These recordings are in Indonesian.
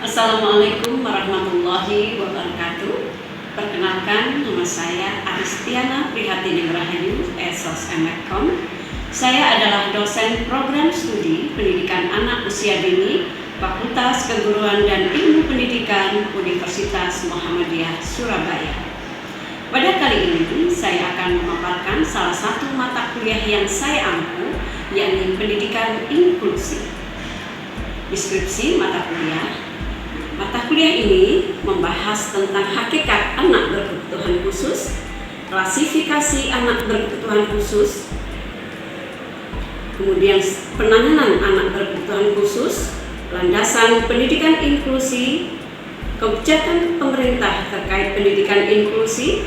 Assalamualaikum warahmatullahi wabarakatuh. Perkenalkan, nama saya Aristiana Prihatini Rahayu, Esos MFCom. Saya adalah dosen program studi pendidikan anak usia dini, Fakultas Keguruan dan Ilmu Pendidikan Universitas Muhammadiyah Surabaya. Pada kali ini, saya akan memaparkan salah satu mata kuliah yang saya ampu, yakni pendidikan inklusi. Deskripsi mata kuliah. Mata kuliah ini membahas tentang hakikat anak berkebutuhan khusus, klasifikasi anak berkebutuhan khusus, kemudian penanganan anak berkebutuhan khusus, landasan pendidikan inklusi, kebijakan pemerintah terkait pendidikan inklusi,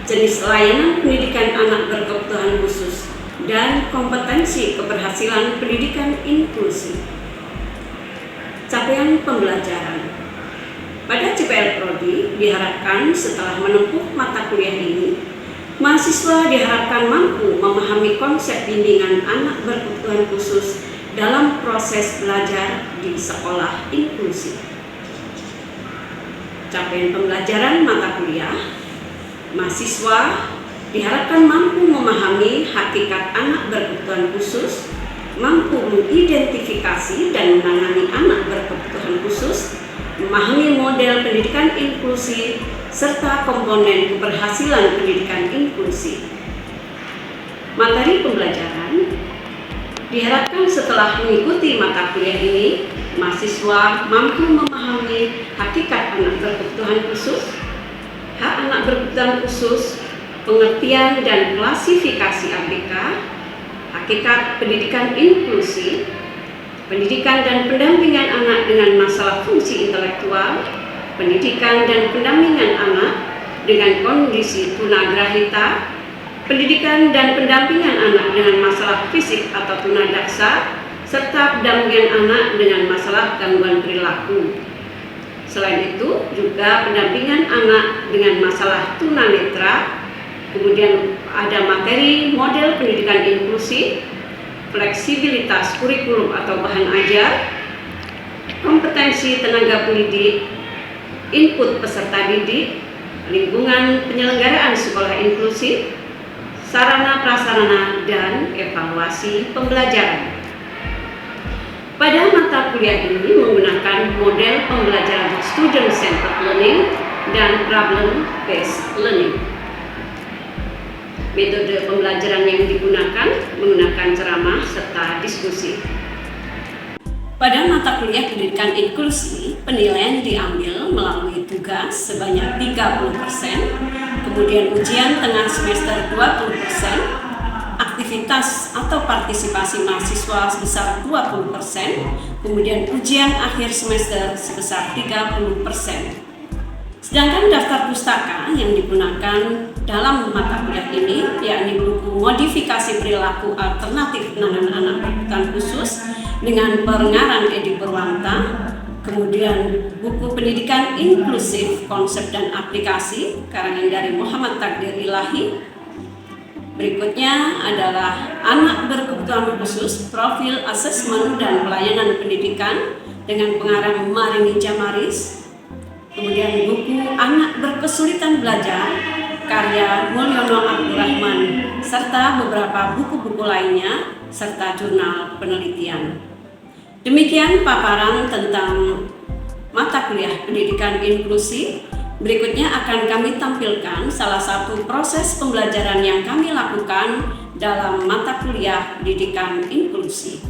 jenis layanan pendidikan anak berkebutuhan khusus, dan kompetensi keberhasilan pendidikan inklusi. Capaian pembelajaran. Pada CPL Prodi diharapkan setelah menempuh mata kuliah ini, mahasiswa diharapkan mampu memahami konsep bimbingan anak berkebutuhan khusus dalam proses belajar di sekolah inklusi. Capaian pembelajaran mata kuliah, mahasiswa diharapkan mampu memahami hakikat anak berkebutuhan khusus, mampu mengidentifikasi dan menangani anak berkebutuhan khusus, memahami model pendidikan inklusi, serta komponen keberhasilan pendidikan inklusi. Materi pembelajaran diharapkan setelah mengikuti mata kuliah ini, mahasiswa mampu memahami hakikat anak berkebutuhan khusus, hak anak berkebutuhan khusus, pengertian dan klasifikasi ABK, hakikat pendidikan inklusi, pendidikan dan pendampingan anak dengan masalah fungsi intelektual, pendidikan dan pendampingan anak dengan kondisi tunagrahita, pendidikan dan pendampingan anak dengan masalah fisik atau tunadaksa, serta pendampingan anak dengan masalah gangguan perilaku. Selain itu, juga pendampingan anak dengan masalah tunanetra, kemudian ada materi model pendidikan inklusi, fleksibilitas kurikulum atau bahan ajar, kompetensi tenaga pendidik, input peserta didik, lingkungan penyelenggaraan sekolah inklusif, sarana prasarana, dan evaluasi pembelajaran. Pada mata kuliah ini menggunakan model pembelajaran student-centered learning dan problem-based learning. Metode pembelajaran yang digunakan menggunakan ceramah serta diskusi. Pada mata kuliah pendidikan inklusi, penilaian diambil melalui tugas sebanyak 30%, kemudian ujian tengah semester 20%, aktivitas atau partisipasi mahasiswa sebesar 20%, kemudian ujian akhir semester sebesar 30%. Sedangkan daftar pustaka yang digunakan dalam mata kuliah ini yakni buku modifikasi perilaku alternatif penanganan anak berkebutuhan khusus dengan pengarang Edi Purwanta, kemudian buku pendidikan inklusif konsep dan aplikasi karangan dari Muhammad Takdir Ilahi. Berikutnya adalah anak berkebutuhan khusus profil asesmen dan pelayanan pendidikan dengan pengarang Marini Jamaris. Kemudian buku Anak Berkesulitan Belajar karya Mulyono Abdurrahman, serta beberapa buku-buku lainnya, serta jurnal penelitian. Demikian paparan tentang mata kuliah pendidikan inklusi. Berikutnya akan kami tampilkan salah satu proses pembelajaran yang kami lakukan dalam mata kuliah pendidikan inklusi.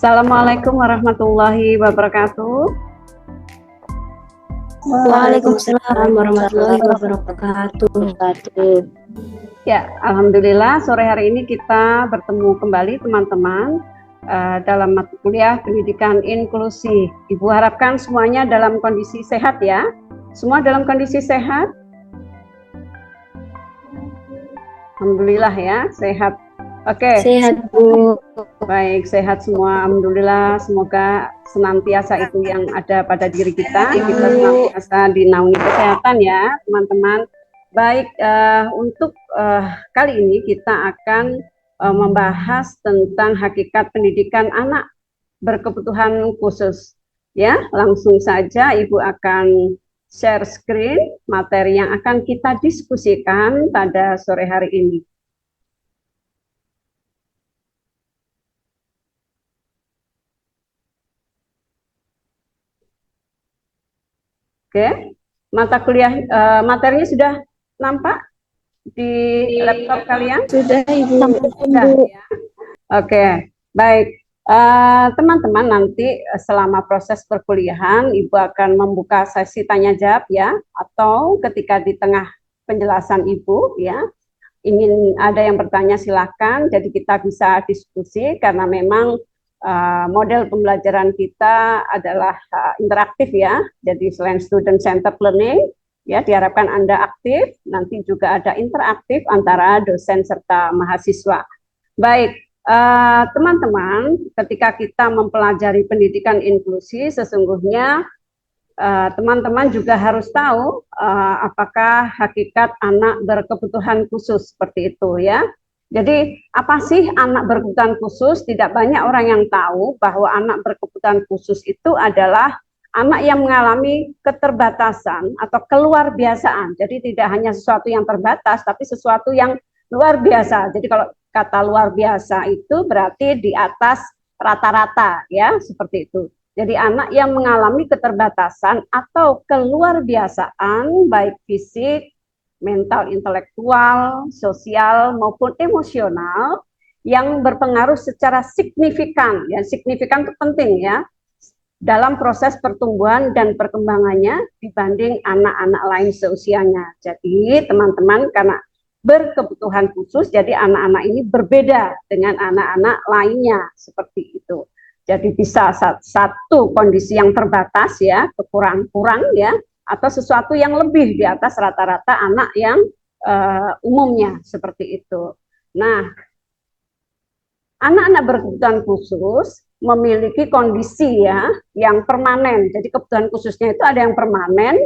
Assalamualaikum warahmatullahi wabarakatuh. Waalaikumsalam warahmatullahi wabarakatuh. Ya, alhamdulillah sore hari ini kita bertemu kembali teman-teman dalam mata kuliah pendidikan inklusi. Ibu harapkan semuanya dalam kondisi sehat ya. Semua dalam kondisi sehat? Alhamdulillah ya, sehat. Oke. Sehat Bu. Baik, sehat semua. Alhamdulillah, semoga senantiasa itu yang ada pada diri kita. Kita senantiasa dinaungi kesehatan ya, teman-teman. Baik, untuk kali ini kita akan membahas tentang hakikat pendidikan anak berkebutuhan khusus. Ya, langsung saja Ibu akan share screen materi yang akan kita diskusikan pada sore hari ini. Oke, mata kuliah materinya sudah nampak di laptop kalian? Sudah, Ibu. Sudah, ya. Oke, baik. Teman-teman, nanti selama proses perkuliahan, Ibu akan membuka sesi tanya jawab ya, atau ketika di tengah penjelasan Ibu ya, ingin ada yang bertanya silakan. Jadi kita bisa diskusi karena memang model pembelajaran kita adalah interaktif ya. Jadi selain student centered learning ya, diharapkan Anda aktif, nanti juga ada interaktif antara dosen serta mahasiswa. Baik, teman-teman, ketika kita mempelajari pendidikan inklusi, sesungguhnya teman-teman juga harus tahu apakah hakikat anak berkebutuhan khusus seperti itu ya. Jadi apa sih anak berkebutuhan khusus? Tidak banyak orang yang tahu bahwa anak berkebutuhan khusus itu adalah anak yang mengalami keterbatasan atau keluar biasaan. Jadi tidak hanya sesuatu yang terbatas, tapi sesuatu yang luar biasa. Jadi kalau kata luar biasa itu berarti di atas rata-rata ya, seperti itu. Jadi anak yang mengalami keterbatasan atau keluar biasaan baik fisik, mental, intelektual, sosial maupun emosional yang berpengaruh secara signifikan. Ya, signifikan itu penting ya dalam proses pertumbuhan dan perkembangannya dibanding anak-anak lain seusianya. Jadi teman-teman, karena berkebutuhan khusus, jadi anak-anak ini berbeda dengan anak-anak lainnya seperti itu. Jadi bisa satu kondisi yang terbatas ya, kurang ya, atau sesuatu yang lebih di atas rata-rata anak yang umumnya seperti itu. Nah, anak-anak berkebutuhan khusus memiliki kondisi ya yang permanen. Jadi kebutuhan khususnya itu ada yang permanen,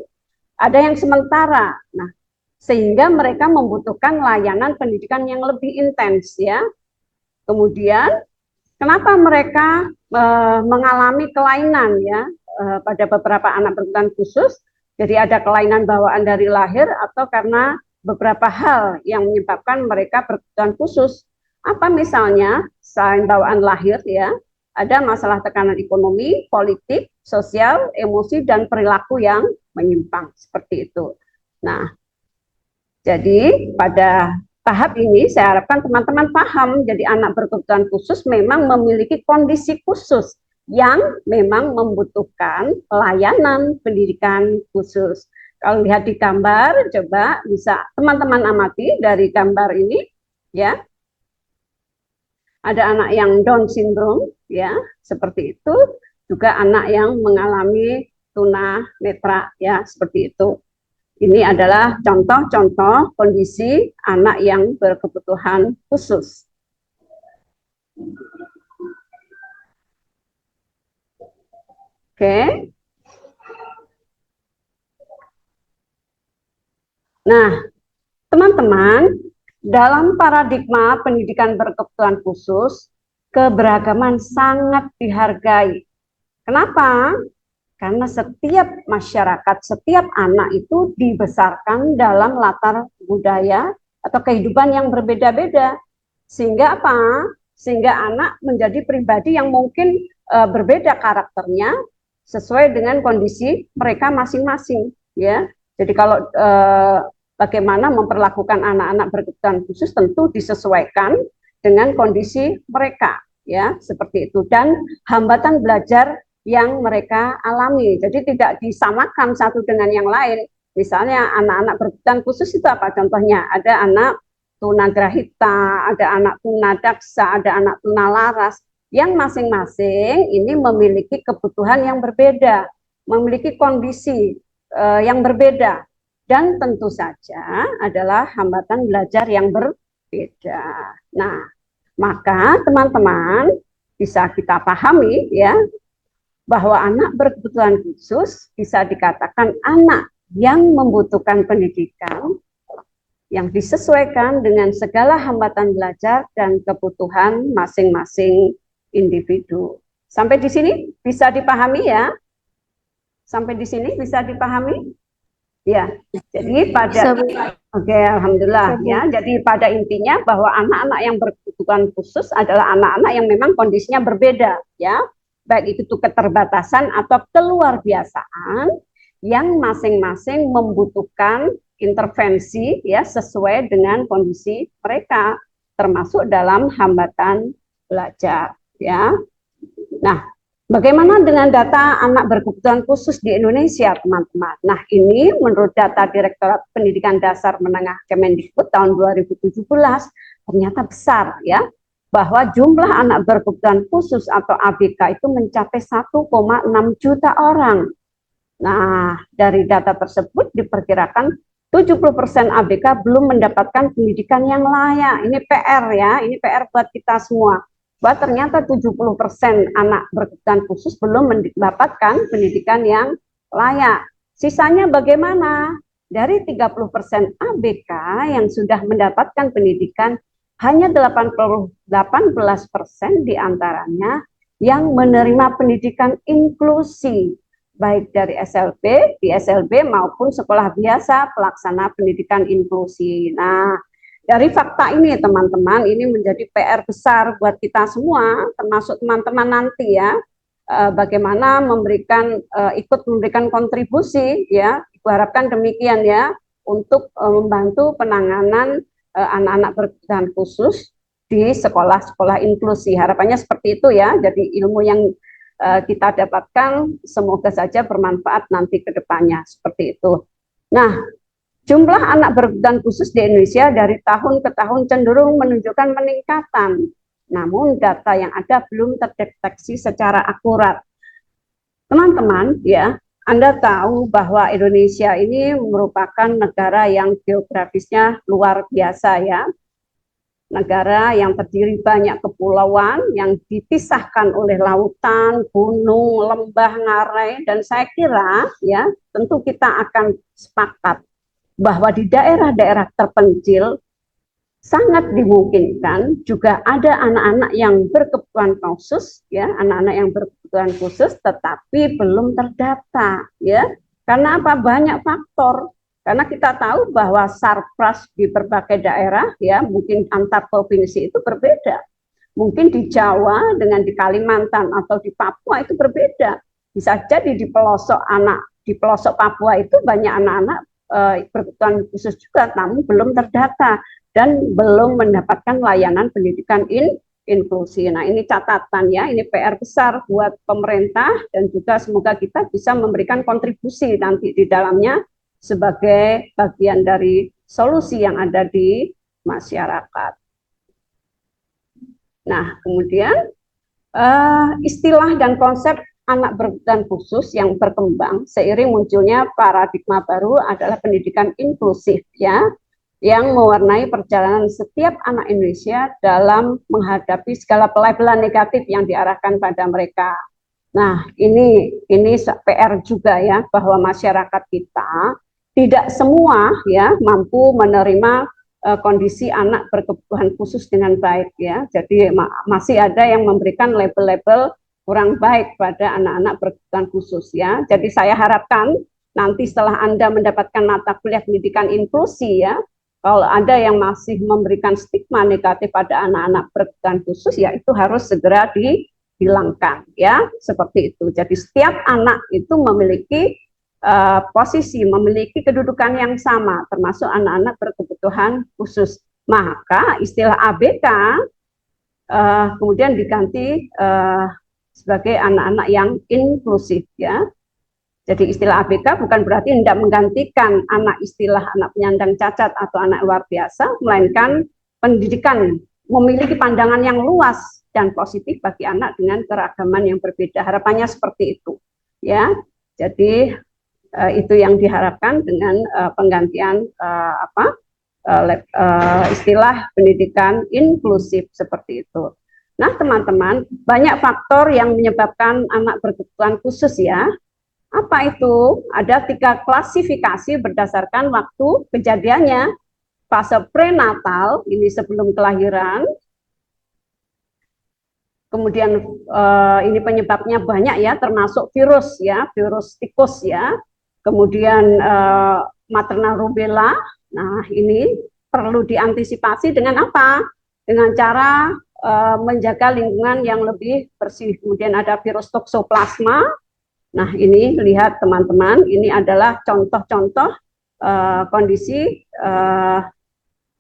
ada yang sementara. Nah, sehingga mereka membutuhkan layanan pendidikan yang lebih intens ya. Kemudian kenapa mereka mengalami kelainan ya pada beberapa anak berkebutuhan khusus? Jadi ada kelainan bawaan dari lahir atau karena beberapa hal yang menyebabkan mereka berkebutuhan khusus. Apa misalnya selain bawaan lahir ya, ada masalah tekanan ekonomi, politik, sosial, emosi, dan perilaku yang menyimpang seperti itu. Nah, jadi pada tahap ini saya harapkan teman-teman paham, jadi anak berkebutuhan khusus memang memiliki kondisi khusus yang memang membutuhkan pelayanan pendidikan khusus. Kalau lihat di gambar, coba bisa teman-teman amati dari gambar ini, ya. Ada anak yang Down syndrome, ya, seperti itu. Juga anak yang mengalami tunanetra, ya, seperti itu. Ini adalah contoh-contoh kondisi anak yang berkebutuhan khusus. Oke. Nah, teman-teman, dalam paradigma pendidikan berkebutuhan khusus, keberagaman sangat dihargai. Kenapa? Karena setiap masyarakat, setiap anak itu dibesarkan dalam latar budaya atau kehidupan yang berbeda-beda. Sehingga apa? Sehingga anak menjadi pribadi yang mungkin berbeda karakternya sesuai dengan kondisi mereka masing-masing. Ya, jadi kalau bagaimana memperlakukan anak-anak berkebutuhan khusus tentu disesuaikan dengan kondisi mereka, ya, seperti itu. Dan hambatan belajar yang mereka alami. Jadi tidak disamakan satu dengan yang lain. Misalnya anak-anak berkebutuhan khusus itu apa contohnya? Ada anak tunagrahita, ada anak tunadaksa, ada anak tunalaras, yang masing-masing ini memiliki kebutuhan yang berbeda, memiliki kondisi yang berbeda, dan tentu saja adalah hambatan belajar yang berbeda. Nah, maka teman-teman bisa kita pahami ya, bahwa anak berkebutuhan khusus bisa dikatakan anak yang membutuhkan pendidikan yang disesuaikan dengan segala hambatan belajar dan kebutuhan masing-masing individu. Sampai di sini bisa dipahami ya? Sampai di sini bisa dipahami? Ya, jadi pada oke, alhamdulillah ya. Jadi pada intinya bahwa anak-anak yang berkebutuhan khusus adalah anak-anak yang memang kondisinya berbeda ya, baik itu keterbatasan atau keluar biasaan yang masing-masing membutuhkan intervensi ya sesuai dengan kondisi mereka, termasuk dalam hambatan belajar ya. Nah, bagaimana dengan data anak berkebutuhan khusus di Indonesia, teman-teman? Nah, ini menurut data Direktorat Pendidikan Dasar Menengah Kemendikbud tahun 2017 ternyata besar ya, bahwa jumlah anak berkebutuhan khusus atau ABK itu mencapai 1,6 juta orang. Nah, dari data tersebut diperkirakan 70% ABK belum mendapatkan pendidikan yang layak. Ini PR ya, ini PR buat kita semua. Bahwa ternyata 70% anak berkebutuhan khusus belum mendapatkan pendidikan yang layak. Sisanya bagaimana? Dari 30% ABK yang sudah mendapatkan pendidikan, hanya 18% diantaranya yang menerima pendidikan inklusi, baik dari SLB, di SLB maupun sekolah biasa pelaksana pendidikan inklusi. Nah, dari fakta ini teman-teman, ini menjadi PR besar buat kita semua, termasuk teman-teman nanti ya, bagaimana ikut memberikan kontribusi ya, Ibu harapkan demikian ya, untuk membantu penanganan anak-anak berkebutuhan khusus di sekolah-sekolah inklusi. Harapannya seperti itu ya, jadi ilmu yang kita dapatkan semoga saja bermanfaat nanti ke depannya, seperti itu. Nah, jumlah anak berkebutuhan khusus di Indonesia dari tahun ke tahun cenderung menunjukkan peningkatan, namun data yang ada belum terdeteksi secara akurat. Teman-teman, ya, Anda tahu bahwa Indonesia ini merupakan negara yang geografisnya luar biasa ya. Negara yang terdiri banyak kepulauan yang dipisahkan oleh lautan, gunung, lembah, ngarai, dan saya kira ya tentu kita akan sepakat bahwa di daerah-daerah terpencil sangat dimungkinkan juga ada anak-anak yang berkebutuhan khusus ya, anak-anak yang berkebutuhan khusus tetapi belum terdata ya. Karena apa? Banyak faktor. Karena kita tahu bahwa sarpras di berbagai daerah ya mungkin antar provinsi itu berbeda. Mungkin di Jawa dengan di Kalimantan atau di Papua itu berbeda. Bisa jadi di pelosok Papua itu banyak anak-anak berkebutuhan khusus juga, namun belum terdata dan belum mendapatkan layanan pendidikan inklusi. Nah, ini catatan ya, ini PR besar buat pemerintah dan juga semoga kita bisa memberikan kontribusi nanti di dalamnya sebagai bagian dari solusi yang ada di masyarakat. Nah, kemudian istilah dan konsep anak berkebutuhan khusus yang berkembang seiring munculnya paradigma baru adalah pendidikan inklusif ya, yang mewarnai perjalanan setiap anak Indonesia dalam menghadapi segala pelabelan negatif yang diarahkan pada mereka. Nah, ini PR juga ya, bahwa masyarakat kita tidak semua ya mampu menerima kondisi anak berkebutuhan khusus dengan baik ya. Jadi masih ada yang memberikan label-label kurang baik pada anak-anak berkebutuhan khusus ya. Jadi saya harapkan nanti setelah Anda mendapatkan mata kuliah pendidikan inklusi ya, kalau ada yang masih memberikan stigma negatif pada anak-anak berkebutuhan khusus ya itu harus segera dihilangkan ya, seperti itu. Jadi setiap anak itu memiliki posisi, memiliki kedudukan yang sama, termasuk anak-anak berkebutuhan khusus. Maka istilah ABK kemudian diganti sebagai anak-anak yang inklusif ya. Jadi istilah ABK bukan berarti tidak menggantikan istilah anak penyandang cacat atau anak luar biasa, melainkan pendidikan memiliki pandangan yang luas dan positif bagi anak dengan keragaman yang berbeda. Harapannya seperti itu ya. Jadi itu yang diharapkan dengan penggantian istilah pendidikan inklusif seperti itu. Nah, teman-teman, banyak faktor yang menyebabkan anak berkebutuhan khusus ya. Apa itu? Ada 3 klasifikasi berdasarkan waktu kejadiannya. Fase prenatal, ini sebelum kelahiran. kemudian ini penyebabnya banyak ya, termasuk virus ya, virus tikus ya, kemudian maternal rubella. Nah, ini perlu diantisipasi dengan apa? Dengan cara menjaga lingkungan yang lebih bersih. Kemudian ada virus toksoplasma. Nah, ini lihat teman-teman, ini adalah contoh-contoh kondisi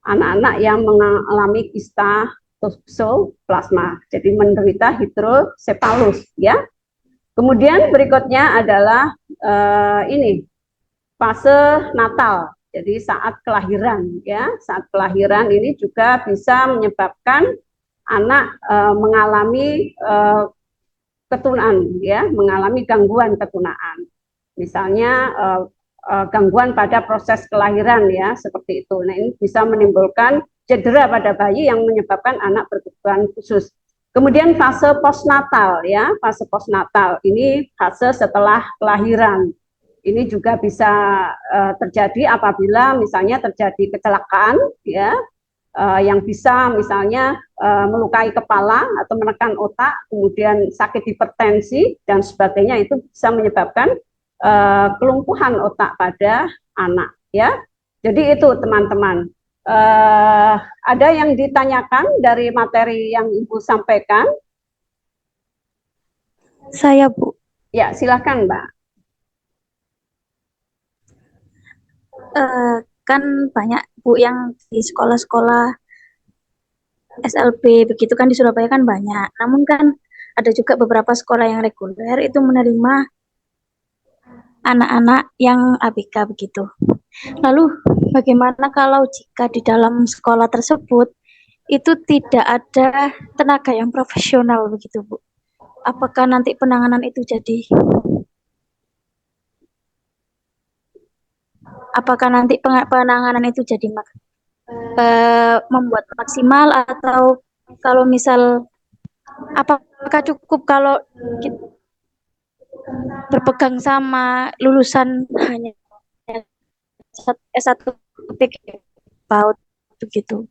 anak-anak yang mengalami kista toksoplasma, jadi menderita hidrosepalus ya. Kemudian berikutnya adalah ini fase natal. Jadi saat kelahiran ya, saat kelahiran ini juga bisa menyebabkan anak mengalami ketunaan ya, mengalami gangguan ketunaan. Misalnya gangguan pada proses kelahiran ya, seperti itu. Nah, ini bisa menimbulkan cedera pada bayi yang menyebabkan anak berkebutuhan khusus. Kemudian fase postnatal ya, fase postnatal ini fase setelah kelahiran. Ini juga bisa terjadi apabila misalnya terjadi kecelakaan ya, yang bisa misalnya melukai kepala atau menekan otak, kemudian sakit hipertensi dan sebagainya, itu bisa menyebabkan kelumpuhan otak pada anak ya. Jadi itu teman-teman. Ada yang ditanyakan dari materi yang Ibu sampaikan? Saya, Bu. Ya, silakan Mbak. Kan banyak, Bu, yang di sekolah-sekolah SLB begitu kan, di Surabaya kan banyak. Namun kan ada juga beberapa sekolah yang reguler itu menerima anak-anak yang ABK begitu. Lalu bagaimana kalau jika di dalam sekolah tersebut itu tidak ada tenaga yang profesional begitu, Bu? Apakah nanti penanganan itu jadi membuat maksimal, atau kalau misal apakah cukup kalau berpegang sama lulusan hanya S1 PAUD begitu?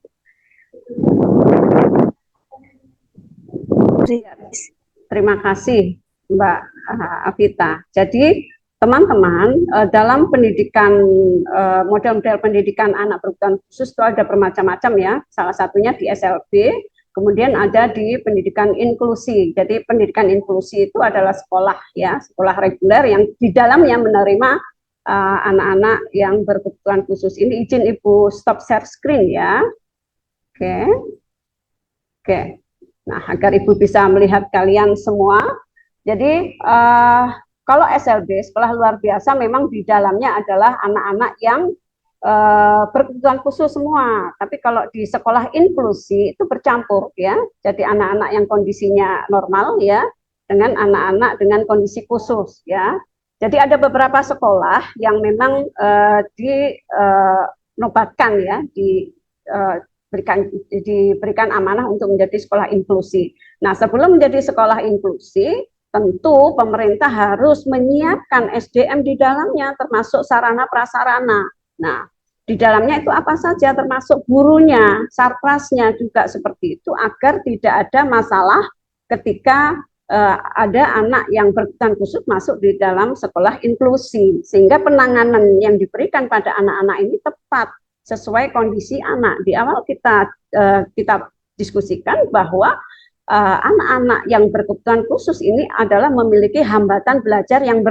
Terima kasih Mbak Avita. Jadi teman-teman, dalam pendidikan, model-model pendidikan anak berkebutuhan khusus itu ada bermacam-macam ya. Salah satunya di SLB, kemudian ada di pendidikan inklusi. Jadi pendidikan inklusi itu adalah sekolah ya, sekolah reguler yang di dalamnya menerima anak-anak yang berkebutuhan khusus. Ini izin Ibu stop share screen ya. Oke. Oke. Nah, agar Ibu bisa melihat kalian semua. Jadi kalau SLB, sekolah luar biasa, memang di dalamnya adalah anak-anak yang berkebutuhan khusus semua. Tapi kalau di sekolah inklusi itu bercampur ya. Jadi anak-anak yang kondisinya normal ya, dengan anak-anak dengan kondisi khusus ya. Jadi ada beberapa sekolah yang memang dinobatkan ya, diberikan amanah untuk menjadi sekolah inklusi. Nah, sebelum menjadi sekolah inklusi, tentu pemerintah harus menyiapkan SDM di dalamnya, termasuk sarana prasarana. Nah, di dalamnya itu apa saja, termasuk gurunya, sarprasnya juga seperti itu, agar tidak ada masalah ketika ada anak yang berkebutuhan khusus masuk di dalam sekolah inklusi, sehingga penanganan yang diberikan pada anak-anak ini tepat sesuai kondisi anak. Di awal kita diskusikan bahwa anak-anak yang berkebutuhan khusus ini adalah memiliki hambatan belajar yang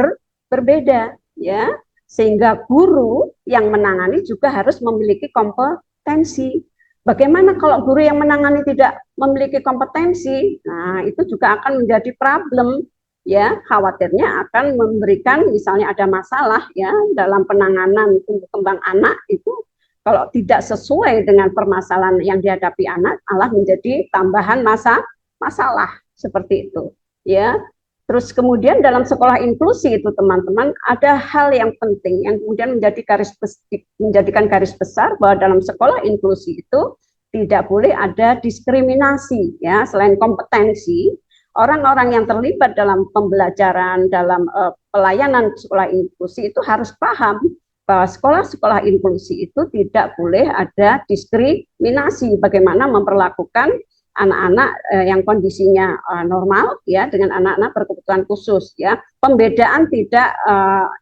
berbeda ya, sehingga guru yang menangani juga harus memiliki kompetensi. Bagaimana kalau guru yang menangani tidak memiliki kompetensi? Nah, itu juga akan menjadi problem ya, khawatirnya akan memberikan misalnya ada masalah ya dalam penanganan tumbuh kembang anak itu. Kalau tidak sesuai dengan permasalahan yang dihadapi anak, malah menjadi tambahan masalah seperti itu ya. Terus kemudian dalam sekolah inklusi itu teman-teman, ada hal yang penting yang kemudian menjadikan garis besar bahwa dalam sekolah inklusi itu tidak boleh ada diskriminasi ya. Selain kompetensi, orang-orang yang terlibat dalam pembelajaran, dalam pelayanan sekolah inklusi itu harus paham bahwa sekolah-sekolah inklusi itu tidak boleh ada diskriminasi, bagaimana memperlakukan anak-anak yang kondisinya normal ya dengan anak-anak berkebutuhan khusus ya. Pembedaan tidak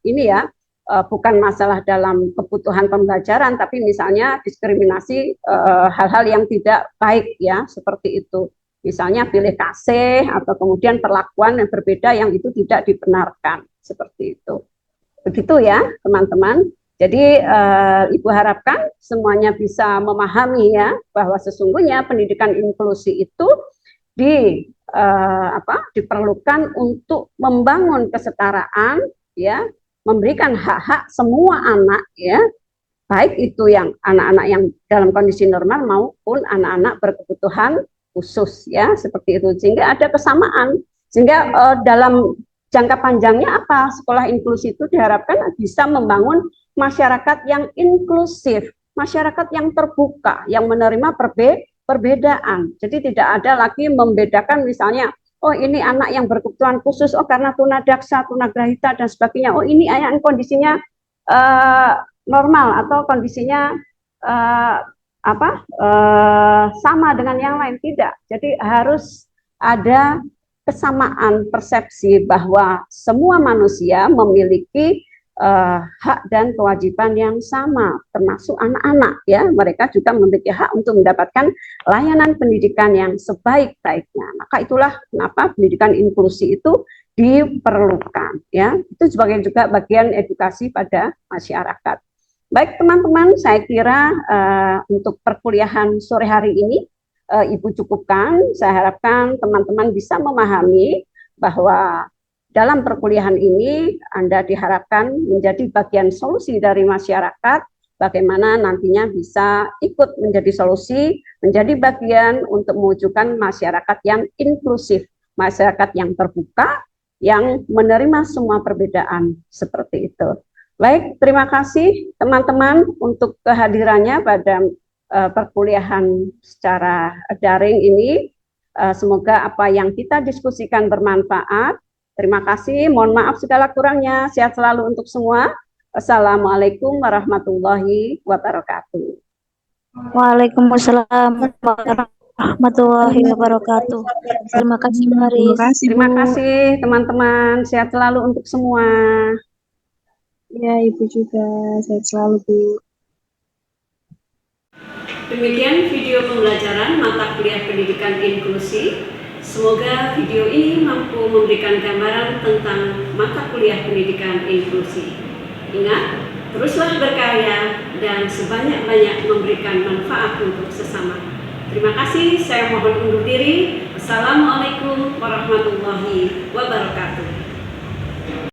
ini ya bukan masalah dalam kebutuhan pembelajaran, tapi misalnya diskriminasi hal-hal yang tidak baik ya seperti itu. Misalnya pilih kasih atau kemudian perlakuan yang berbeda yang itu tidak dibenarkan seperti itu. Begitu ya teman-teman. Jadi Ibu harapkan semuanya bisa memahami ya bahwa sesungguhnya pendidikan inklusi itu diperlukan untuk membangun kesetaraan ya, memberikan hak-hak semua anak ya, baik itu yang anak-anak yang dalam kondisi normal maupun anak-anak berkebutuhan khusus ya, seperti itu. Sehingga ada kesamaan. Sehingga dalam jangka panjangnya apa? Sekolah inklusi itu diharapkan bisa membangun masyarakat yang inklusif, masyarakat yang terbuka, yang menerima perbedaan. Jadi tidak ada lagi membedakan misalnya, oh ini anak yang berkebutuhan khusus, oh karena tunadaksa, tunagrahita dan sebagainya. Oh ini anak yang kondisinya normal atau kondisinya sama dengan yang lain. Tidak. Jadi harus ada kesamaan persepsi bahwa semua manusia memiliki hak dan kewajiban yang sama, termasuk anak-anak ya, mereka juga memiliki hak untuk mendapatkan layanan pendidikan yang sebaik-baiknya. Maka itulah kenapa pendidikan inklusi itu diperlukan ya. Itu sebagai juga bagian edukasi pada masyarakat. Baik teman-teman, saya kira untuk perkuliahan sore hari ini Ibu cukupkan. Saya harapkan teman-teman bisa memahami bahwa dalam perkuliahan ini Anda diharapkan menjadi bagian solusi dari masyarakat, bagaimana nantinya bisa ikut menjadi solusi, menjadi bagian untuk mewujudkan masyarakat yang inklusif, masyarakat yang terbuka, yang menerima semua perbedaan seperti itu. Baik, terima kasih teman-teman untuk kehadirannya pada perkuliahan secara daring ini. Semoga apa yang kita diskusikan bermanfaat. Terima kasih, mohon maaf segala kurangnya. Sehat selalu untuk semua. Assalamualaikum warahmatullahi wabarakatuh. Waalaikumsalam warahmatullahi wabarakatuh. Terima kasih, Maris. Terima kasih, teman-teman. Sehat selalu untuk semua. Ya, Ibu juga. Sehat selalu, Bu. Demikian video pembelajaran mata kuliah pendidikan inklusi. Semoga video ini mampu memberikan gambaran tentang mata kuliah pendidikan inklusi. Ingat, teruslah berkarya dan sebanyak-banyak memberikan manfaat untuk sesama. Terima kasih, saya mohon undur diri. Assalamualaikum warahmatullahi wabarakatuh.